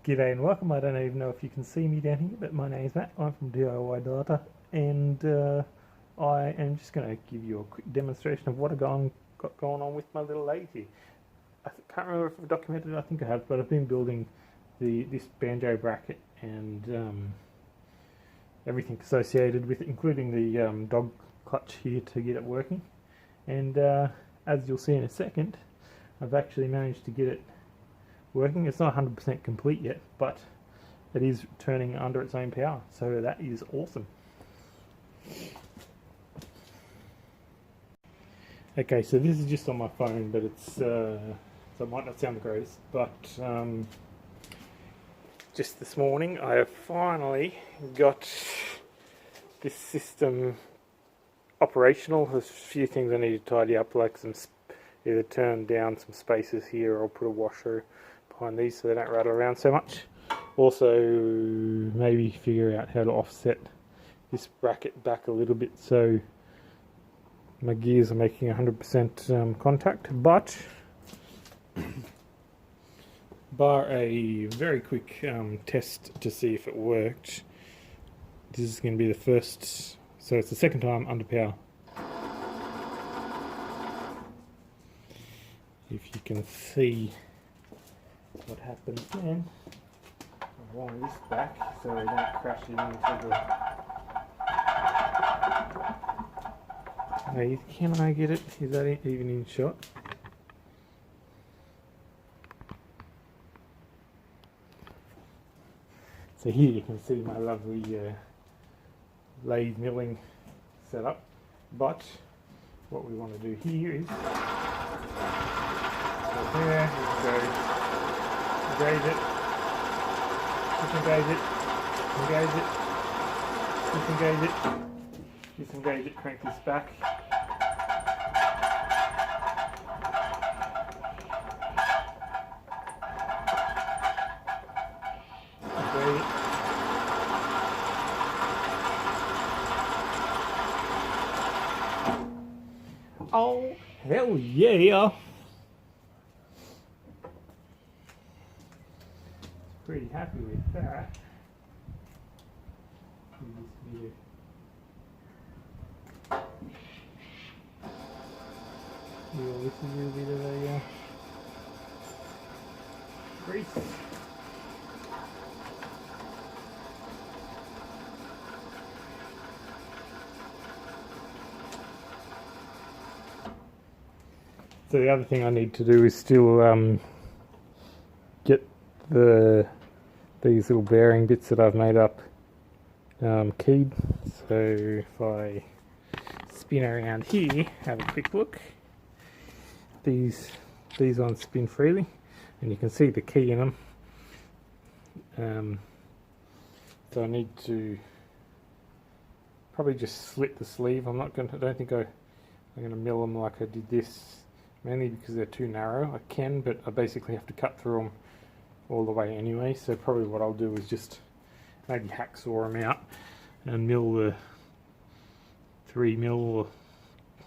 G'day and welcome. I don't even know if you can see me down here, but my name's Matt. I'm from DIY Data, and I am just going to give you a quick demonstration of what I've got going on with my little lathe here. I can't remember if I've documented it. I think I have, but I've been building this banjo bracket and everything associated with it, including the dog clutch here to get it working. And as you'll see in a second, I've actually managed to get it working. It's not 100% complete yet, but it is turning under its own power, so that is awesome. Okay, so this is just on my phone, but it's so it might not sound the greatest, but just this morning I have finally got this system operational. There's a few things I need to tidy up, like either turn down some spaces here or put a washer behind these so they don't rattle around so much. Also, maybe figure out how to offset this bracket back a little bit so my gears are making 100% contact, but bar a very quick test to see if it worked, this is going to be the first, so it's the second time under power. If you can see what happens then, I wind this back so I don't crash it into the... Hey, can I get it? Is that even in shot? So here you can see my lovely lathe milling setup, but what we want to do here is there, we can go engage it, disengage it, engage it, disengage it, disengage it, crank this back. Engage it. Oh, hell yeah! Pretty happy with that. This is a little bit of a grease. So the other thing I need to do is still get these little bearing bits that I've made up keyed. So if I spin around here, have a quick look, these ones spin freely and you can see the key in them. So I need to probably just slit the sleeve. I don't think I'm going to mill them like I did this, mainly because they're too narrow. I can, but I basically have to cut through them all the way anyway, so probably what I'll do is just maybe hacksaw them out and mill the 3mm, or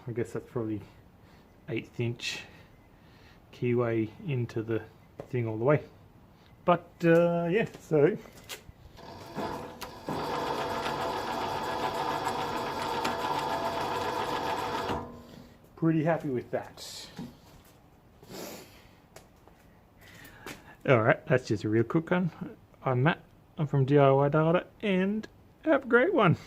I guess that's probably 1/8 inch keyway into the thing all the way. But yeah, so pretty happy with that. Alright, that's just a real quick one. I'm Matt, I'm from DIY Data, and have a great one.